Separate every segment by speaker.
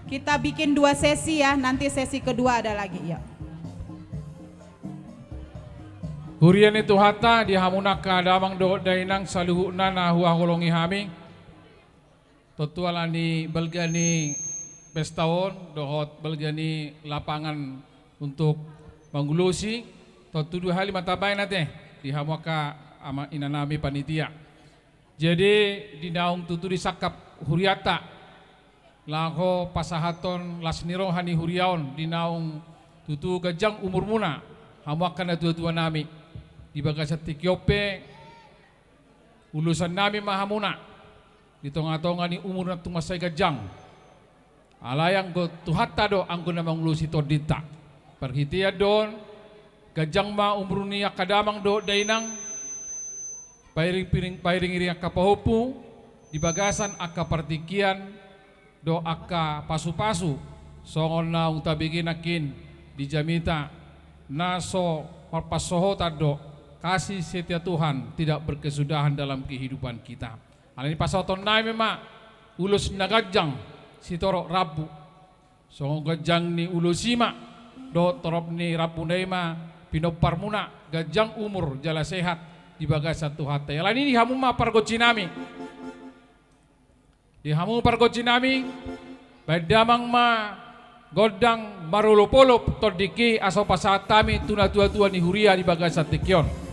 Speaker 1: Kita bikin 2 sesi ya, nanti sesi kedua ada lagi ya.
Speaker 2: Hurian itu hata di hamunaka damang do dainang saluhuna na huwa holongi hami. Totualani belgani pestaon dohot belgani lapangan untuk manggulusi. Totu 2 hali matabay nate di hamuaka ama inanami panitia. Jadi di naung tutu disakap huriata. Lako pasahaton lasniro hani huriaon di naung tutu gajang umur muna hamakan na tua nami di bagasat tikyope ulusan nami mahamuna di tonga-tonga ni umur na tumasay gajang alayang go tuhatta do anggo na mangulusi todita perhitia don gajang ma umur niya kadamang do dainang pairing iri kapahupu di bagasan aka partikian do akka pasu-pasu songon na tabigin akin di jamita naso parpasoho tado kasih setia Tuhan tidak berkesudahan dalam kehidupan kita. Hal ini pasoton na memang ulus nagajang si torok rabu songon gajang ni ulusima do torop ni rabu naima pinopar muna gajang umur jala sehat di bagasan Tuhan. Yang lain ini hamuma pargocinami. Di hamu pargocinami badamang ma godang marulopolop tordiki aso pasatami tuna tua-tua ni huria di bagasat tikyon.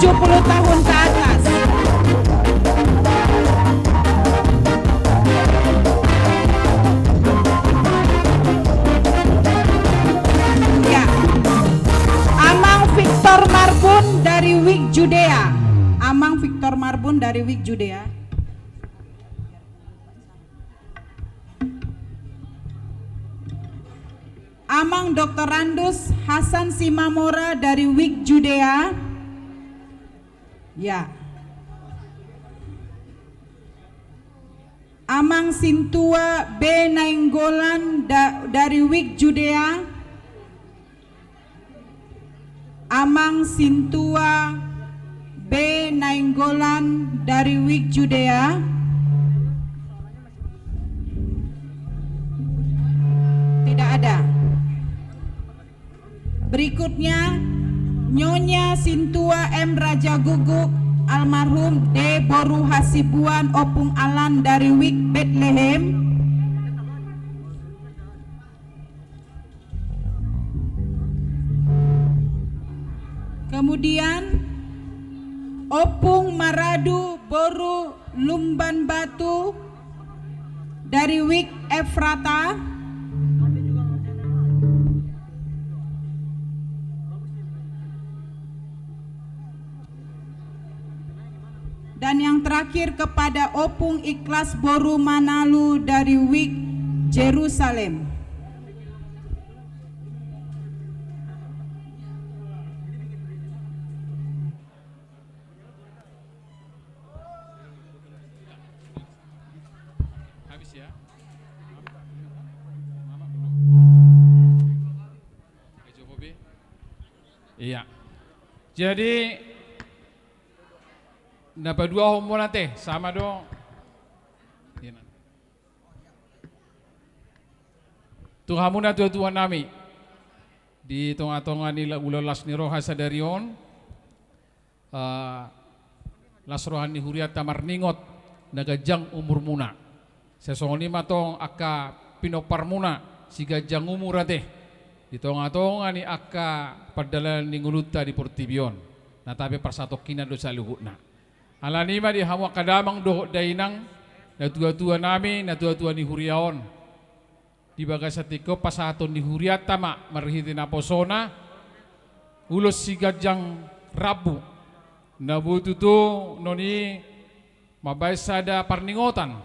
Speaker 1: 70 tahun ke atas. Ya. Amang Victor Marbun dari WIK Judea. Amang Victor Marbun dari WIK Judea. Amang Dr. Randus Hasan Simamora dari WIK Judea. Ya. Amang Sintua B. Nainggolan dari WIK Judea. Amang Sintua B. Nainggolan dari WIK Judea. Tidak ada. Berikutnya Nyonya Sintua M. Raja Guguk almarhum D. Boru Hasibuan Opung Alan dari WIK Bethlehem. Kemudian Opung Maradu Boru Lumban Batu dari WIK Efrata. Dan yang terakhir kepada Opung Ikhlas Boru Manalu dari WIK Jerusalem.
Speaker 2: Habis ya. Iya. Jadi dapat dua homo nate sama dong. Tuhamuna Tuhan nami di tonga-tonga nila ulolas ni roha sadarion las rohani huriat tamarningot nagajang umur muna sesongoni matong aka pinoparmuna si gajang umur ate di tonga-tonga ni aka padalan ni nguluta di portibion na tapi parsatokina do sa luhutna alanima di hawa kadamang do dainang na tua-tua nami na tua-tua ni huriaon di bagasatiko pasaton ni huriat tama marhiti na posona ulos si gajang rabu na bututu noni mabaisada parningotan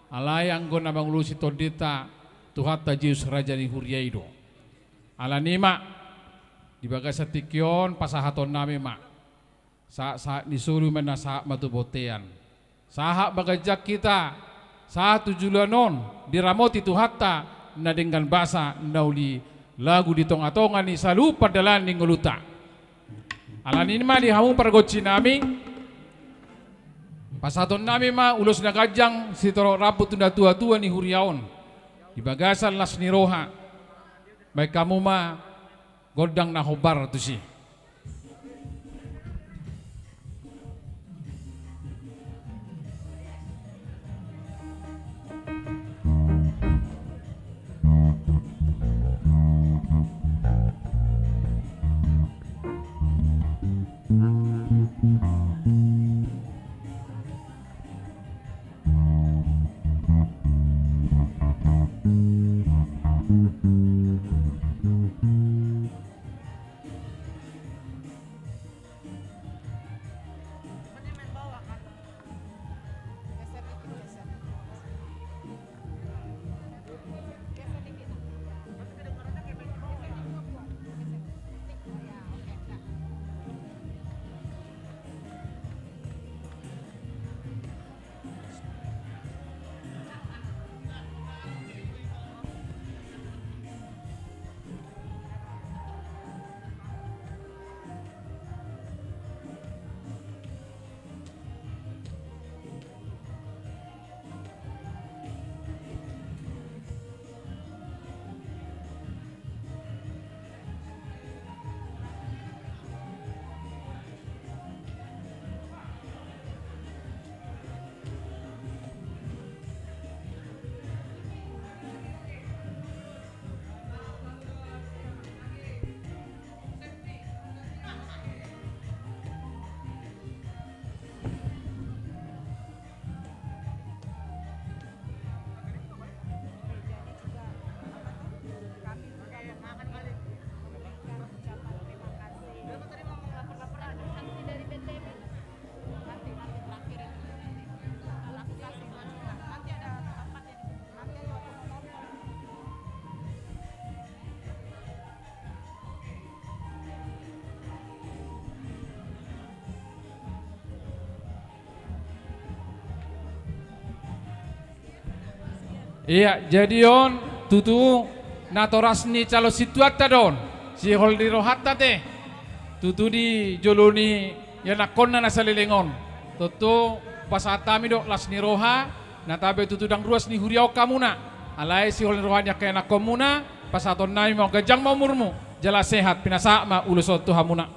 Speaker 2: alayang go na mangulusi todita tuhat tajus raja ni huriaido alanima di bagasatikion pasahaton nami ma saat disuruh mana saat matubotean saat bagajak kita saat tujulanon diramoti tuhatta na dengan bahasa nauli lagu di tonga-tonga ni salu padalan ni nguluta alanin ma di hamu pargotsi nami pasaton nami ma ulos na gajang si toro raput na tua-tua ni huriaon di bagasan las ni roha baik kamu ma godang na hobar tu si Iya, jadi on tutu natorasni calo situata don. Si hol di rohatta teh. Tutu di joloni ya nakon na nasalilingon. Tutu pasatami do las ni roha natabe tutu dang ruas ni huriau kamuna. Alai si hol ni rohanya kaya nakomuna pasaton nami mau gajang mau murmu. Jala sehat pinasa ma ulusot tu hamuna.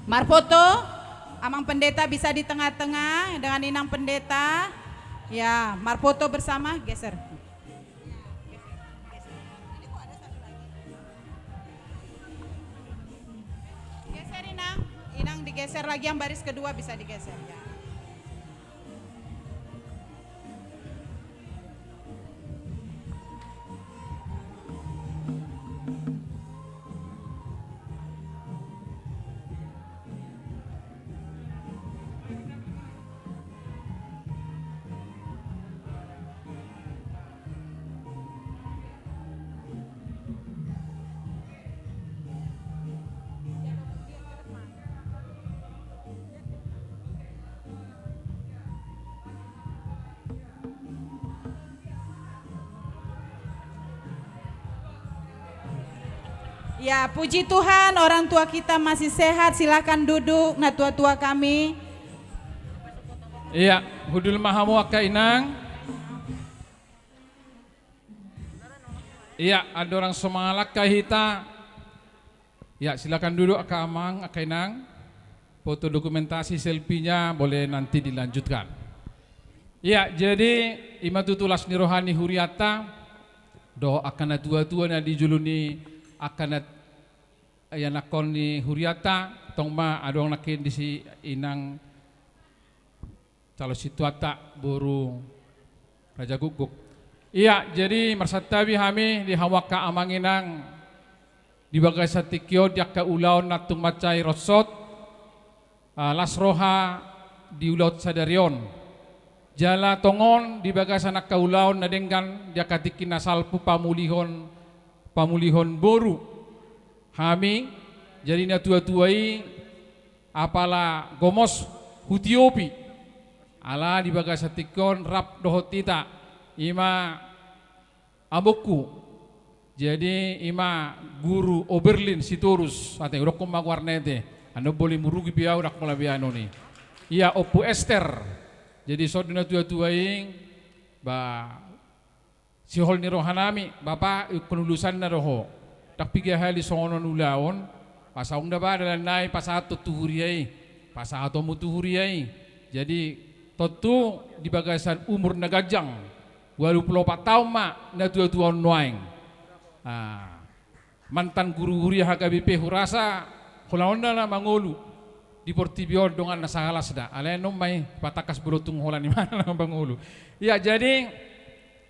Speaker 1: Marfoto, amang pendeta bisa di tengah-tengah dengan inang pendeta. Ya, marfoto bersama, geser. Geser inang, inang digeser lagi yang baris kedua bisa digeser ya. Ya, puji Tuhan orang tua kita masih sehat, silakan duduk, nah tua-tua kami.
Speaker 2: Iya, hudul mahamu akka inang. Iya, ada orang semangat kahita. Ya, silakan duduk akka amang, akka inang. Foto dokumentasi selfie-nya boleh nanti dilanjutkan. Iya, jadi ima tutulas ni rohani huriata. Do akan tua-tua na dijuluni akan nakon ni huriata tong ma adong nakin di si inang calo situata buru Raja Guguk. Iya, jadi marsatabi kami di hawaka amanginang di bagai satikyo diak ka ulaw natung macay rosot lasroha di ulaw sadarion jala tongon di bagai sanak ka ulaw na denggan diak katikin nasalpu pamulihon boru kami jadi na tua-tuai apala gomos hutiopi ala di bagai satikon rap dohotita ima abuku jadi ima guru Oberlin siturus ate urok kumagwarnete ano boleh murugi pia urak mulabiano ni iya opu Esther jadi sodina tua-tuai ba si hol ni rohanami bapa penulusan na roho tak piga hali songonon ulaon pasaung da ba dalan nai pasato tuhuriai pasato mutuhuriai jadi tentu di bagasan umur nagajang 24 tahun mak na tua-tua nuaing mantan guru huria HKBP hurasa holaonda na mangolu di Portibio dengan nasahalas da alenom may patakas berutung holan di mana na mangolu ya jadi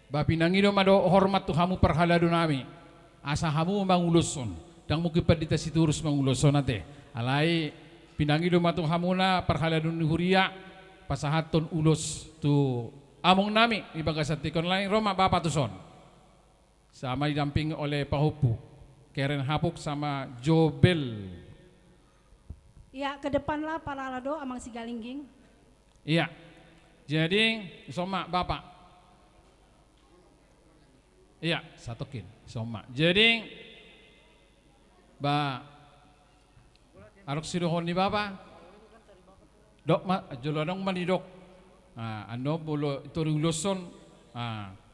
Speaker 2: bapinangido mado hormat tuhamu perhaladu nami asa hamu manguluson dang mungkin padita siturus manguluson nate alai pinangido matu hamuna perhaladu huria pasahaton ulos tu among nami di bagasatikon lain Roma Bapak Tuson sama didamping oleh Pahupu Karen Hapuk sama Jobel.
Speaker 3: Ya, ke depanlah para lado amang sigalingging.
Speaker 2: Iya. Jadi soma Bapak. Iya, satokin soma. Jadi ba arok sirohon ni Bapak. Dok ma jolodong manidok. Ano bolo ituring loson.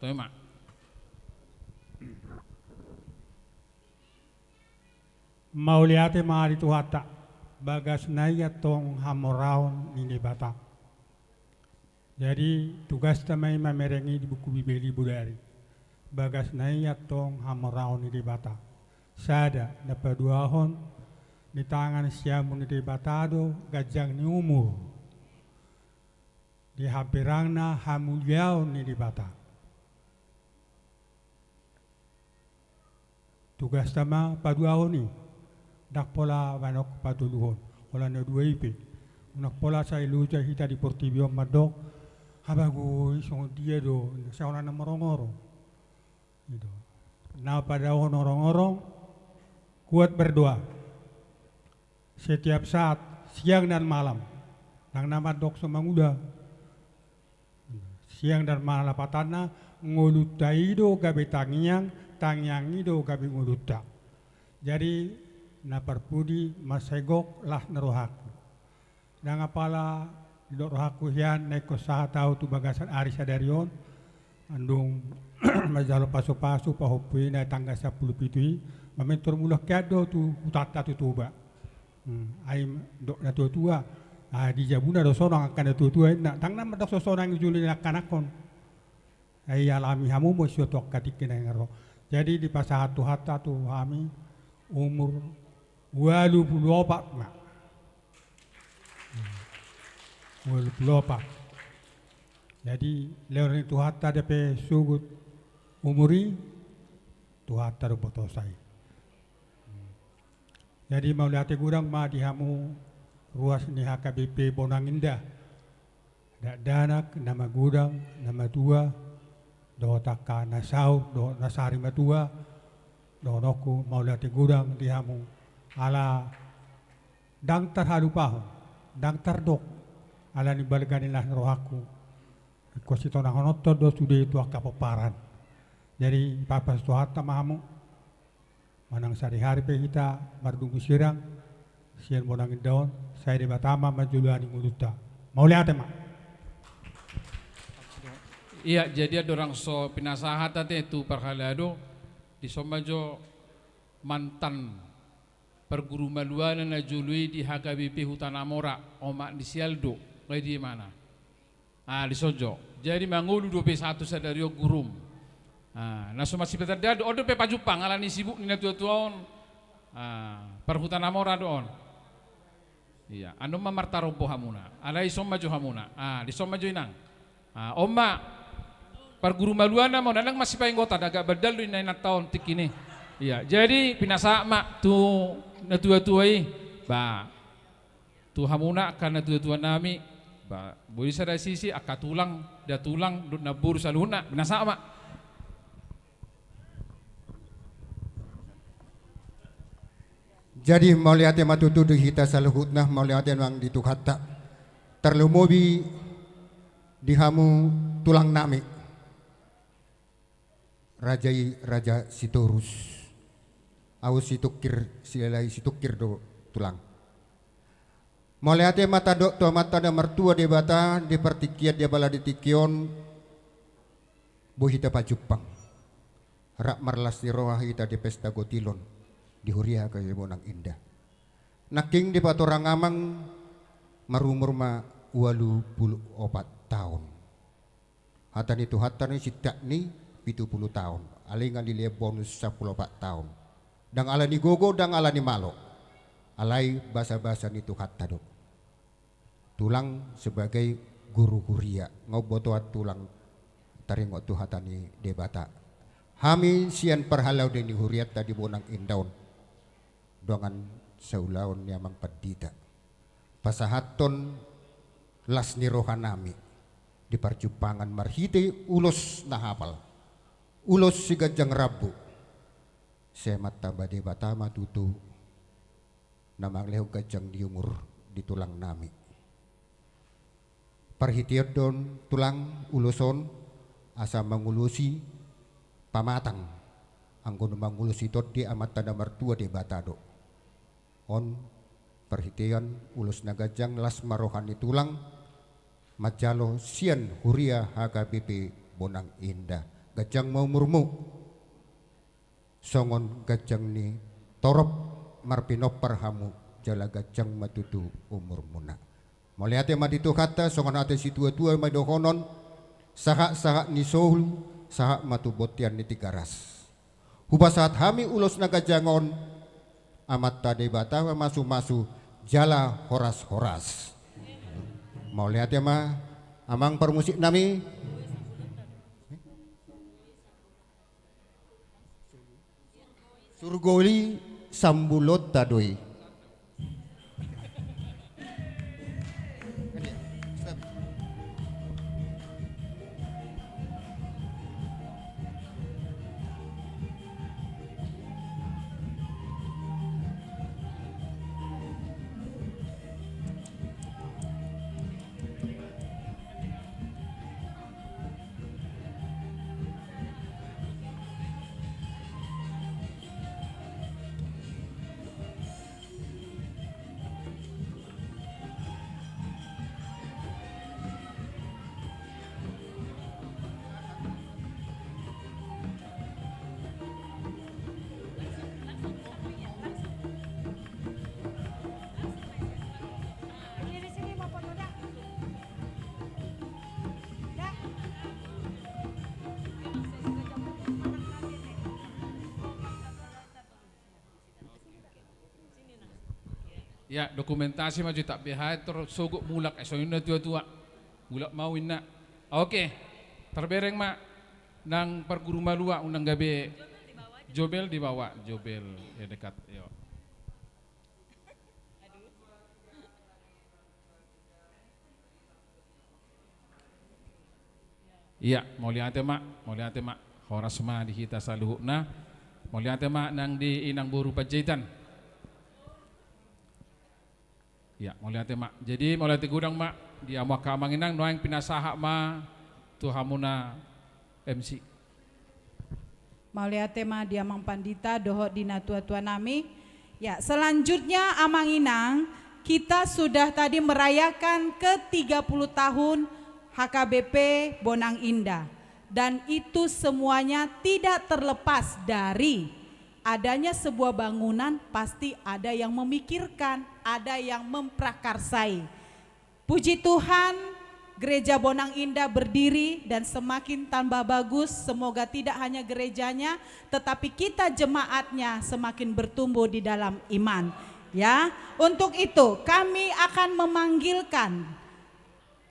Speaker 2: Toy ma.
Speaker 4: Mauliate maari tuhata bagas naya tong hamoraon ini bata. Jadi tugas tamai mamerengi di buku Bibeli Budari. Bagas naya tong hamoraon ini bata. Sada dapat duahon di tangan siamun di batado gajang ni umur. Di hampirangna hamuliau ni di bata. Tugas tama paduahon ni dak pola banok patuluhon. Wala na dua ipe Unak pola sa iluja hita di portibio madok. Habago isong dia do sa ona na morong-morong. Gitu. Nah pada orang-orang kuat berdoa setiap saat siang dan malam. Nang nama dok semanguda siang dan malam patana nguluta ido gabe tangyang ido gabe nguluta. Jadi na perpudi masegok lah nerohaku. Dan apala dok rohaku hian neko saha tahu tu bagasan ari sadarion andung majalo pasu-pasu pahopui na tangga 10 pitui mamentor mulah kado tu utata tu tuba ai dok na tua di jabuna do sonang akan tua na tang nama dok sonang juli kanakon ai alami hamu mo sio tok katik kena ngaro. Jadi di pasah tu hatta tu kami umur 84 na 84. Jadi leon itu hatta depe sugut umuri tu hatta do botosai. Jadi mau lihat gudang ma dihamu ruas ni HKBP Bonang Indah. Danak nama gudang nama tua do taka nasau do nasari matua do noku mau lihat gudang dihamu ala dang terhalupaho dang terdok ala ni balganilah rohaku kosito na honoto do sude itu akapaparan. Jadi papa suhata mahamu manang sari-hari pe kita mardungu sirang sian bonang daun saya di Batama majuluani nguluta mau lihat mak.
Speaker 2: Iya, jadi ada orang so pinasahat tadi itu perhalado di somajo mantan perguru maluana na jului di HKBP Hutan Amora omak di Sialdo kayak di mana? Di Sojo. Jadi mangulu 21 sadario gurum. Nah so masih betul dia do pe pajupang alani sibuk ni tua-tuaon. Perhutan Amora doon. Iya, anu mamartarompo hamuna. Alai somajo hamuna. Di somajo inang. Oma perguru maluana mau nanang masih painggota daga badal ni na tahun tik ini. Iya, jadi pinasa mak tu na tua-tuai ba tu hamuna kana tua-tua nami ba boleh sada sisi aka tulang da tulang dut nabur saluna binasa mak.
Speaker 5: Jadi mau lihat yang matutu di hita saluhutna mau lihat yang mang ditukata terlumobi dihamu tulang nami raja Sitorus aus situkir silai situkir do tulang mau lihat yang mata dok tua mata da mertua di bata di pertikiat dia bala di tikion bohita pajupang rak marlas di roha hita di pesta gotilon di huria kaya Bonang Indah naking di patorang amang marumur ma 84 tahun hatan itu hatan ni sitak ni 70 tahun alingan dilia bonus 14 tahun dang ala ni gogo dang ala ni malo alai basa-basa ni tu hatta do tulang sebagai guru huria ngobotoat tulang taringot tu hatani debata hami sian perhalau deni huriat tadi Bonang Indaun dongan saulaon nyamang padita pasahaton las ni rohanami di perjupangan marhite ulos nahapal ulos si gajang rabu semat tabade batama tutu namang leho gajang diumur di tulang nami perhitian don tulang uloson asa mangulusi pamatang anggon mangulusi todi amat tanda mertua de batado on perhitian ulus nagajang las marohani tulang majalo sian huria HKBP Bonang Indah gajang mau murmu songon gajang ni torop marpinop parhamu jala gajang matutu umur muna moliate maditu kata songon ate si tua-tua madohonon sahak ni sohlu sahak matubotian ni tigaras hubasat hami ulos nagajangon amat tade bata masu-masu jala horas-horas mau lihat ya mah amang permusik nami surgoli sambulot tadoi
Speaker 2: Ya, dokumentasi maju tak bihay terus suguk mulak so yun na tua-tua. Mulak mawin na. Oke. Terbereng mak nang perguru malua unang gabi. Jobel dibawa, Jobel ya dekat. Yo. Iya, mau lihat mak, horas ma dihita saluhna, mau lihat mak nang di inang buru pajahitan. Ya, mau lihat mak. Jadi mau lihat gudang mak, dia mau kamanginang noang pinasaha ma tuhamuna MC.
Speaker 1: Mau lihat tema dia Mang Pandita doho dina tua-tua nami. Ya, selanjutnya Amang Inang, kita sudah tadi merayakan ke-30 tahun HKBP Bonang Indah. Dan itu semuanya tidak terlepas dari adanya sebuah bangunan, pasti ada yang memikirkan, ada yang memprakarsai. Puji Tuhan, Gereja Bonang Indah berdiri dan semakin tambah bagus. Semoga tidak hanya gerejanya, tetapi kita jemaatnya semakin bertumbuh di dalam iman. Ya, untuk itu kami akan memanggilkan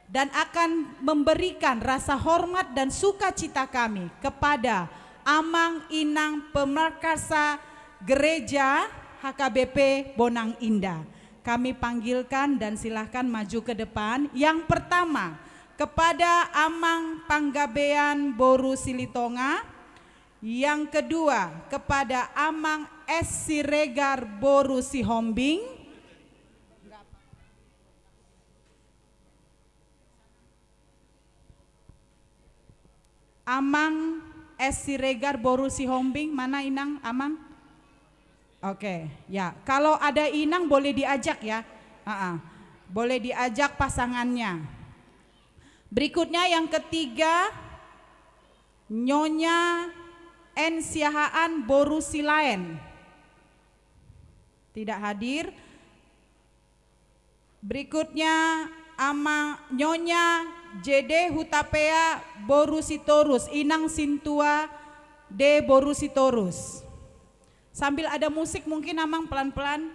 Speaker 1: dan akan memberikan rasa hormat dan sukacita kami kepada Amang Inang Pemerkasa Gereja HKBP Bonang Indah. Kami panggilkan dan silahkan maju ke depan. Yang pertama kepada Amang Panggabean Boru Silitonga. Yang kedua kepada Amang S. Siregar Boru Sihombing. Amang S. Siregar Boru Sihombing, mana Inang Amang? Oke, ya. Kalau ada Inang boleh diajak ya. Boleh diajak pasangannya. Berikutnya yang ketiga, Nyonya N. Siahaan Boru Silaen. Tidak hadir. Berikutnya Amang Nyonya JD Hutapea Boru Sitorus, Inang Sintua D Boru Sitorus. Sambil ada musik mungkin Amang pelan-pelan.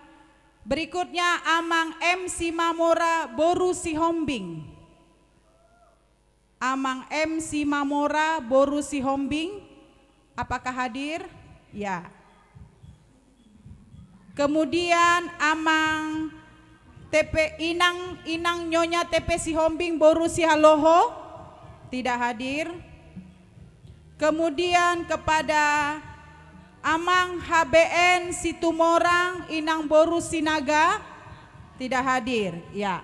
Speaker 1: Berikutnya Amang M Simamora Boru Sihombing. Amang M Simamora Boru Sihombing, apakah hadir? Ya. Kemudian Amang TP Inang Nyonya TP Sihombing Boru Sihaloho, tidak hadir. Kemudian kepada Amang HBN Situmorang Inang Boru Sinaga, tidak hadir. Ya,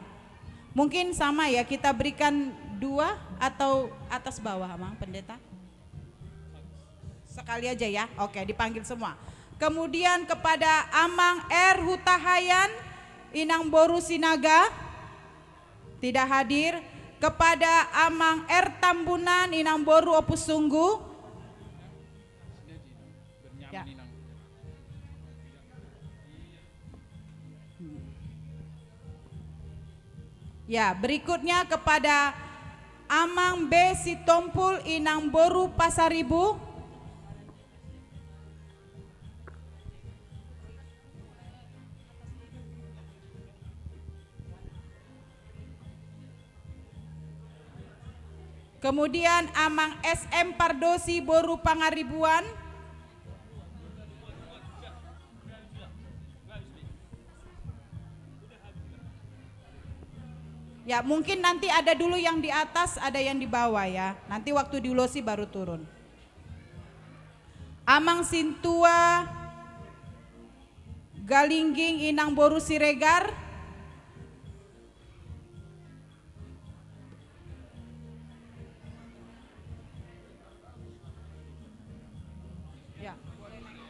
Speaker 1: mungkin sama ya, kita berikan dua atau atas bawah Amang Pendeta? Sekali aja ya, oke dipanggil semua. Kemudian kepada Amang R Hutahayan Inang Boru Sinaga, tidak hadir. Kepada Amang R Tambunan Inang Boru Opus Sunggu, ya. Ya, berikutnya kepada Amang B Sitompul Inang Boru Pasaribu. Kemudian Amang SM Pardosi Boru Pangaribuan. Ya, mungkin nanti ada dulu yang di atas, ada yang di bawah ya. Nanti waktu diulosi baru turun. Amang Sintua Galingging Inang Boru Siregar. Ya, boleh naik.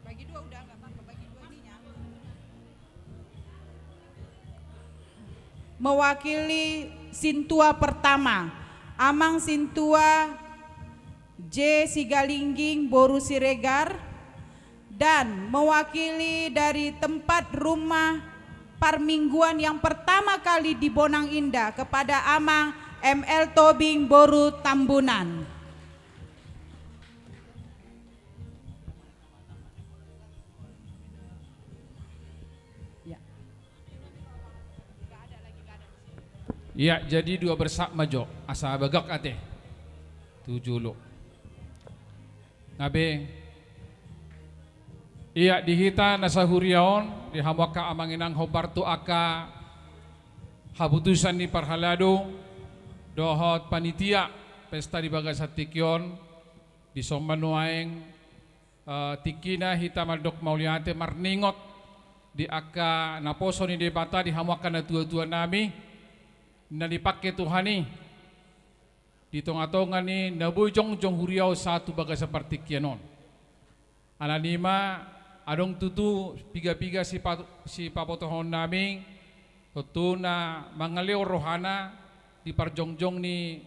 Speaker 1: Bagi dua udah enggak apa-apa, bagi dua ininya. Mewakili Sintua pertama, Amang Sintua J Sigalingging Boru Siregar, dan mewakili dari tempat rumah parmingguan yang pertama kali di Bonang Indah kepada Amang ML Tobing Boru Tambunan.
Speaker 2: Iya, jadi dua bersak majo asa bagak ate. Tujuh lo. Ngabe. Iya dihita nasa huriaon di hamwaka amanginang hobartu aka habutusan ni parhalado dohot panitia pesta di Bagasat Tikyon di Sombanuaeng tikina hita maldok mauliate marningot di aka naposo ni debata di hamwaka na tua-tua nami na dipakai Tuhani di tonga-tonga ni nabujong jong huriaw satu baga seperti kianon alanima adong tutu piga-piga si papotohon nami tutu na mangaleo rohana di parjongjong ni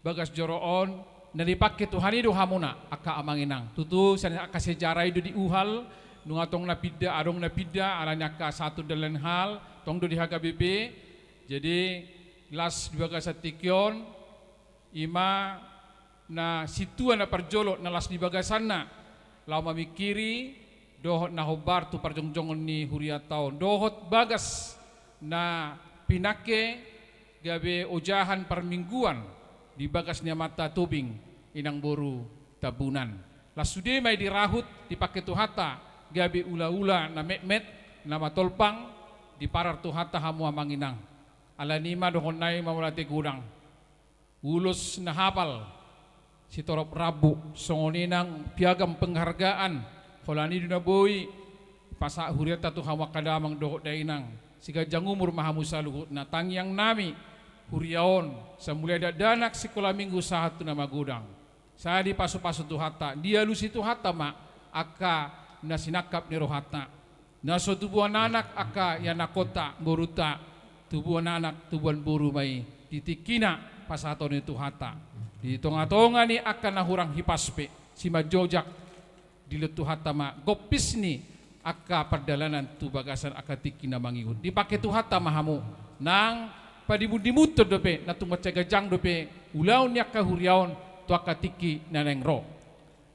Speaker 2: bagas joroon na dipakai Tuhani do hamuna aka amanginang tutu sana aka sejarah itu diuhal nungatong napida adong napida alanya ka satu dalan hal tong do di HKBP jadi las di Bagasat Tikyon ima na situan na parjolo na las di Bagasanna lau mamikiri dohot na hobar tu parjongjongon ni huria taon dohot bagas na pinake gabe ojahan permingguan di bagas ni mata tubing inang boru tabunan las sude may dirahut dipake tuhata gabe ula-ula na met na matolpang di parar tuhata hamu amanginang alanima dohon nai mamulati gudang ulus na hapal si torop rabu songoninang piagam penghargaan holani dunaboy pasa huriata tu hawa kadamang dohot dainang siga jangumur mahamusa luhut na tangyang nami huriaon samulai danak sekolah minggu sahat tu nama gudang saya di pasu-pasu tu hata dia lusi tu hata ma aka na sinakap ni rohata na so tubuhan anak aka yanakota boruta tubuhan anak tubuhan buru may titikina pasaton itu hata di tonga-tonga ni akan nahurang hipaspe si majojak di letu hata ma gopis ni aka perdalanan tu bagasan aka tikina mangihun dipakai tu hata mahamu nang padibudimutod dope na tumacagajang dope ulaw ni aka huriaon tu aka tiki naneng ro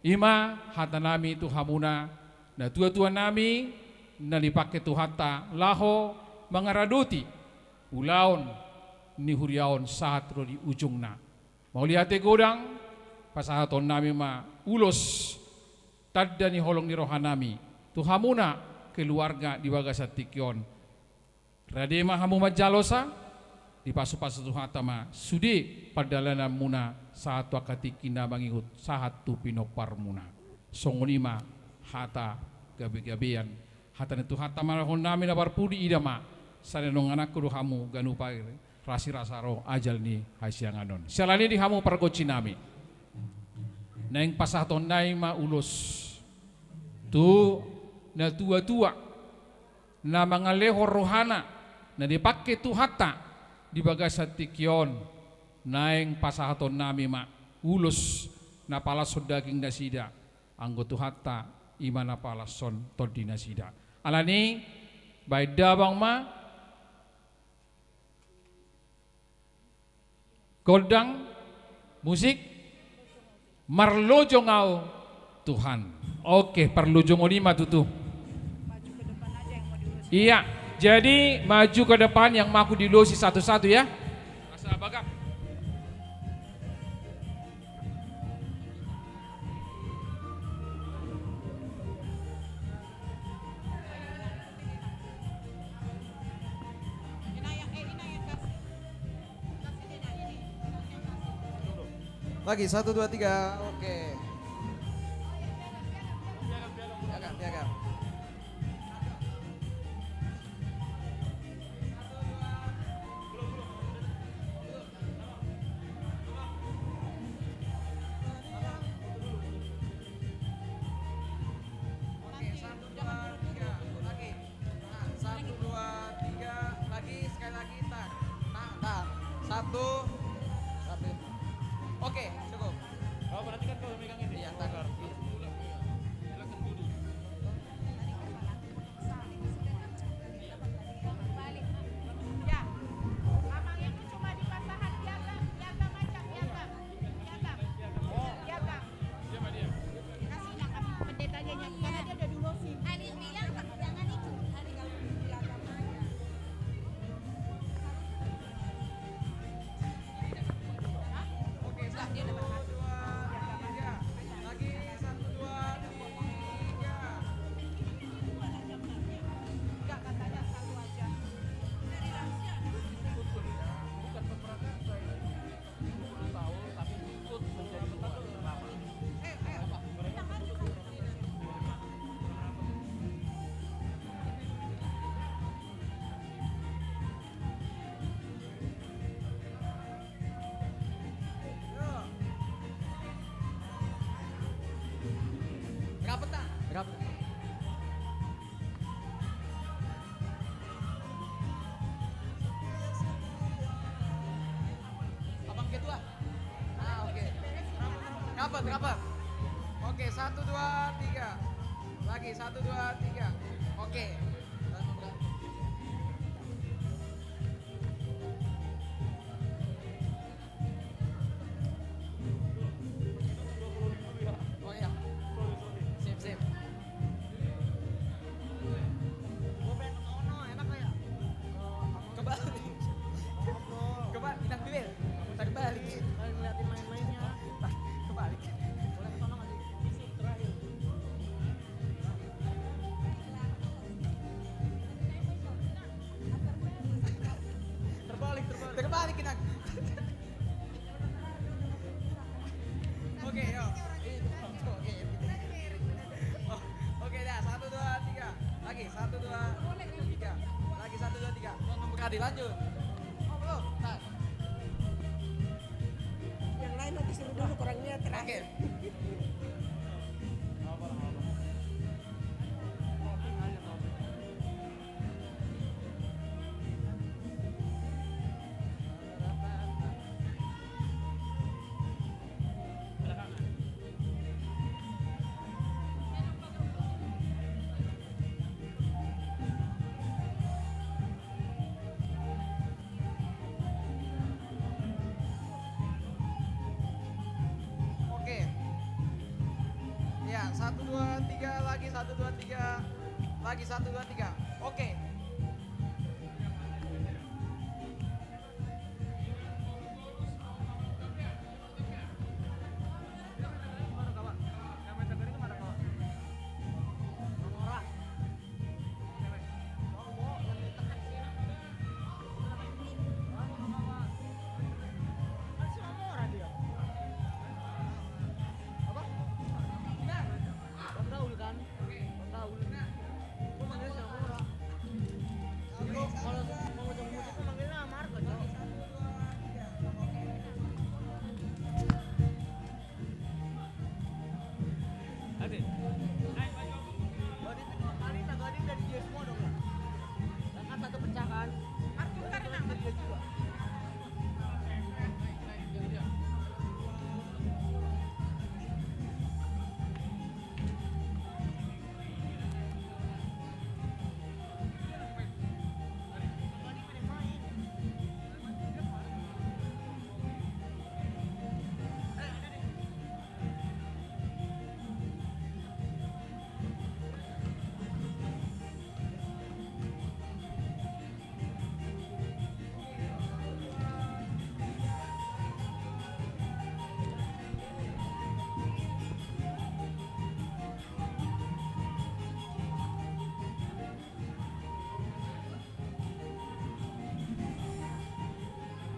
Speaker 2: ima hata nami tu hamuna na tua-tua nami na dipakai tu hata laho mangaraduti ulaon ni huriaon saat ro di ujung na mau lihat godang pasahaton nami ma ulos tadda ni holong ni rohanami tu hamuna keluarga di Bagasat Tikyon rade ma hamu majalosa di pasu-pasu tu hatama sudi padalana muna saat wakatikina mangihut sahat tu pinopar muna songonima hata gabe-gabean hata tu hatama hon nami na barpudi idama sana nong anak kudu hamu ganupai rasi rasaro ajal ni hasyanganon salani di hamu pargoci nami neng pasaton nai ma ulus tu na tua-tua na mangaleho rohana na dipakai tu hata di Bagasat Tikyon naeng pasaton nami ma ulus na palason daging nasida anggo tu hata imana palason todi nasida alani baik dabang ma godang musik marlojo ngau Tuhan. Oke, perlojo lima tutu. Iya, jadi maju ke depan yang maku dilusi satu-satu ya. Asa bagak.
Speaker 6: Lagi 1, 2, 3. Oke. Piagam. Oke, 1, 2, 3. Lagi. Nah, 1, 2, 3. Lagi sekali lagi tak. Nah. 1. Oke, cukup. Berapa? Abang ketua. Ah, oke. Rapat, rapat. Oke, 1 2 3. Lagi 1 2 3. Oke. Oh iya. Sip, sip. Kebalik. Kebalik, inang bibir. Tarik balik. Ngeliatin main-mainnya. Kebalik. Boleh ke sono nggak sih? Terakhir. Terbalik, terbalik. Terbalik, inang. Oke, yuk. Oke, oh, oke dah. 1 2 3. Lagi 1 2 3. Lagi 1 2 3. Nomor kali lanjut. Oh, belum. Nah.
Speaker 7: Yang lain nanti suruh dulu kurangnya terakhir.
Speaker 6: Oke. Oke. Ya, 1 2 3 lagi 1 2 3. Lagi 1 2 3. Oke.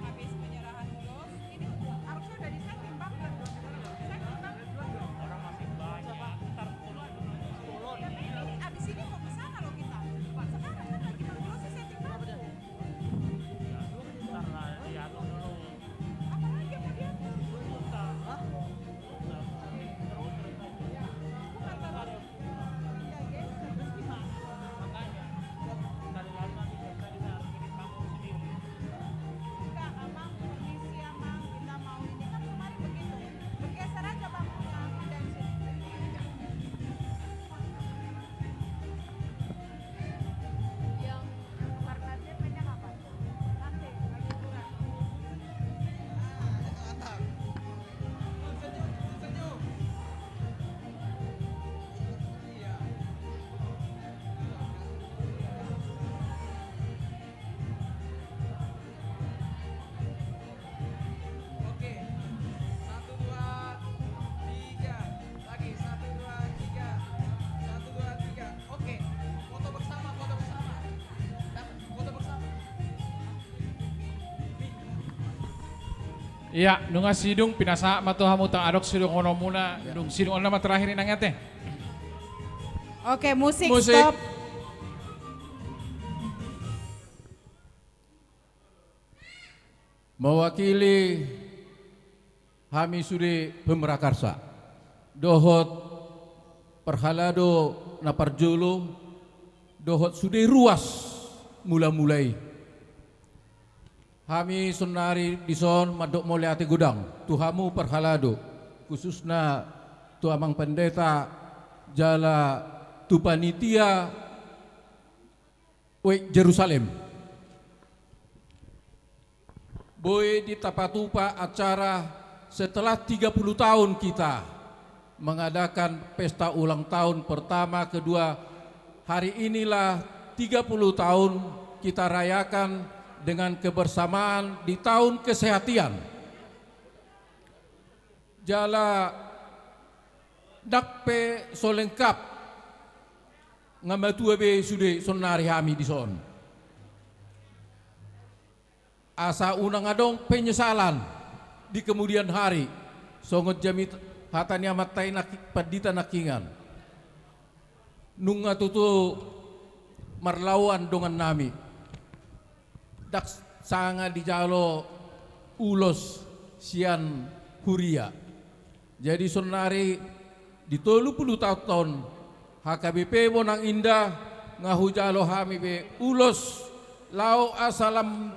Speaker 1: Habis penyerahan ulos, ini harusnya udah di-setting Bang. Orang masih banyak. Tapi ini abis ini mau ke sana loh kita. Sekarang kan lagi ulos setting Bang. Apa lagi yang mau diatur? Hah? Bukan baru. Iya, yes. Enggak, Abang permisi Abang, kita mau ini kan kemarin begitu. Bergeser aja bangkunya, pindahin sini. Yang karena dia banyak apa? Nanti lagi kurang.
Speaker 6: Mantap. Senyum, senyum. Iya. Oke. 1 2 3. Lagi 1 2 3. 1 2 3. Oke. Foto bersama, foto bersama. Foto bersama.
Speaker 2: Iya, nunga sidung pinasa mato hamutang adok sidung ono muna, dung sidung ono nama terakhir inangnya teh.
Speaker 1: Oke, musik,
Speaker 2: Musik.
Speaker 1: stop.
Speaker 8: Mewakili Hami Sude Pemrakarsa, Dohot perhalado na parjolo dohot sudah ruas mula-mulai. Kami sonari dison madok mole ate gudang tuhamu perhalado khususna tu amang pendeta jala tu panitia Jerusalem. Boy di tapatupa acara setelah 30 tahun kita mengadakan pesta ulang tahun pertama, kedua, hari inilah 30 tahun kita rayakan dengan kebersamaan di tahun kesehatan. Jala dakpe solengkap ngamatua be sude sonari hami di son. Asa unang adong penyesalan di kemudian hari songot jamit hatanya matai padita nakingan nunga tutu marlawan dongan nami dak sanga di jalo ulos sian huria. Jadi sonari di 30 tahun HKBP Bonang Indah ngahu jalo hami be ulos lau asalam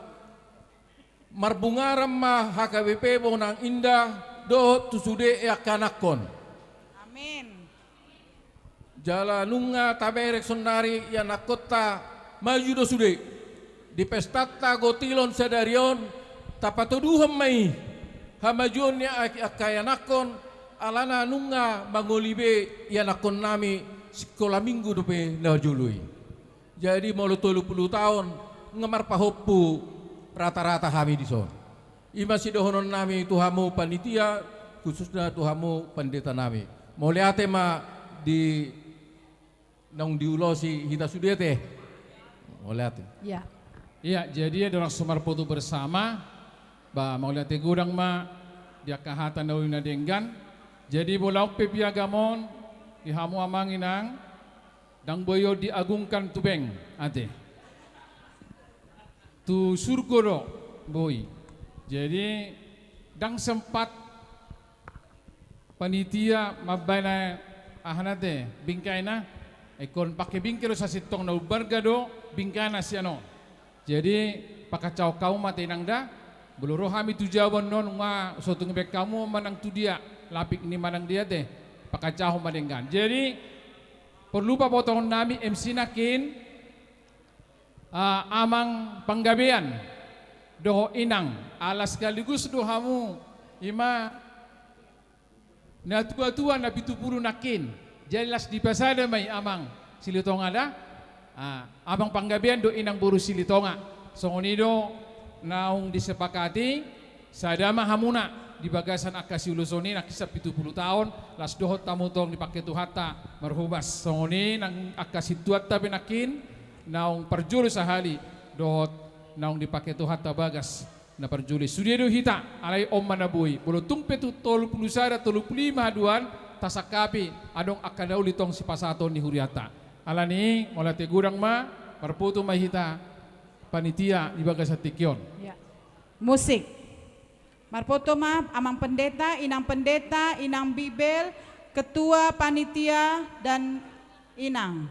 Speaker 8: marbungaram ma HKBP Bonang Indah do tusude yakanakon.
Speaker 1: Amin.
Speaker 8: Jala nunga taberek sonari ya nakota maju do sude di pestata gotilon sedarion tapatoduham mai hamajon ya akayanakon alana nunga mangolibe ya nakon nami sekolah minggu dope najului. Jadi mau 30 tahun ngemar pahoppu rata-rata kami di son. Ima sidohonon nami tuhamu panitia khususnya tuhamu pendeta nami. Mau lihat ma di nang diulosi hita sudete. Mau lihat.
Speaker 3: Ya.
Speaker 2: Iya, jadi ada orang semar foto bersama. Ba mau lihat gudang ma dia kahatan daun denggan. Jadi bolau pepiagamon ihamu amanginang dang boyo diagungkan tubeng ate. Tu surgoro boy. Jadi dang sempat panitia mabana ahanate bingkaina ikon pakai bingkero sa sitong na ubargado bingkana siano. Jadi pakacau kau mate nangda beluro hami tu jawan non ma sotung bek kamu manang tu dia lapik ni manang dia teh pakacau madenggan. Jadi perlu pa potong nami MC nakin amang panggabean doho inang alas sekaligus dohamu ima na tua-tua na pitupuru nakin jelas di pasada may amang silitonga da amang panggabean do inang buru silitonga songonido naung disepakati sadama hamuna di bagasan akasi ulusoni nakisap 70 tahun las dohot tamutong dipakai tuhata marhubas songoni nang akasi tuat tapi nakin naung perjuri sahali dohot naung dipakai tuhat tabagas na perjuri sudiado hita alai om manabui bolo tumpe tu 30 sada 35 haduan tasakapi adong akadau litong si pasaton ni huriata alani molate gurang ma perputu mahita panitia di bagas tikyon.
Speaker 1: Ya. Musik. Marpoto ma amang pendeta, inang bibel, ketua panitia dan inang.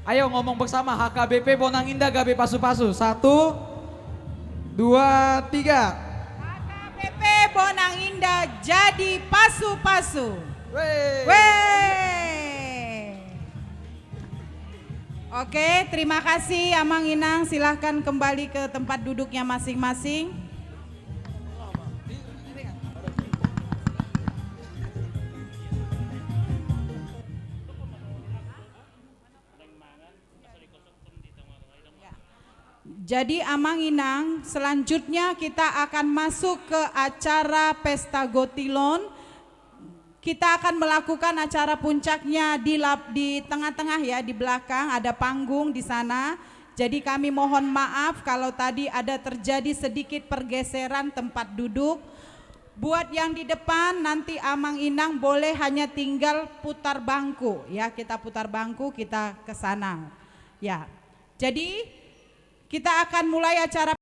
Speaker 6: Ayo ngomong bersama HKBP Bonang Indah Gabe Pasu-Pasu. 1, 2, 3.
Speaker 1: HKBP Bonang Indah jadi pasu-pasu.
Speaker 6: Wey.
Speaker 1: Wey. Oke, terima kasih Amang Inang, silahkan kembali ke tempat duduknya masing-masing. Jadi Amang Inang, selanjutnya kita akan masuk ke acara Pesta Gotilon kita akan melakukan acara puncaknya di tengah-tengah ya, di belakang ada panggung di sana. Jadi kami mohon maaf kalau tadi ada terjadi sedikit pergeseran tempat duduk. Buat yang di depan nanti Amang Inang boleh hanya tinggal putar bangku ya, kita putar bangku, kita ke sana. Ya. Jadi kita akan mulai acara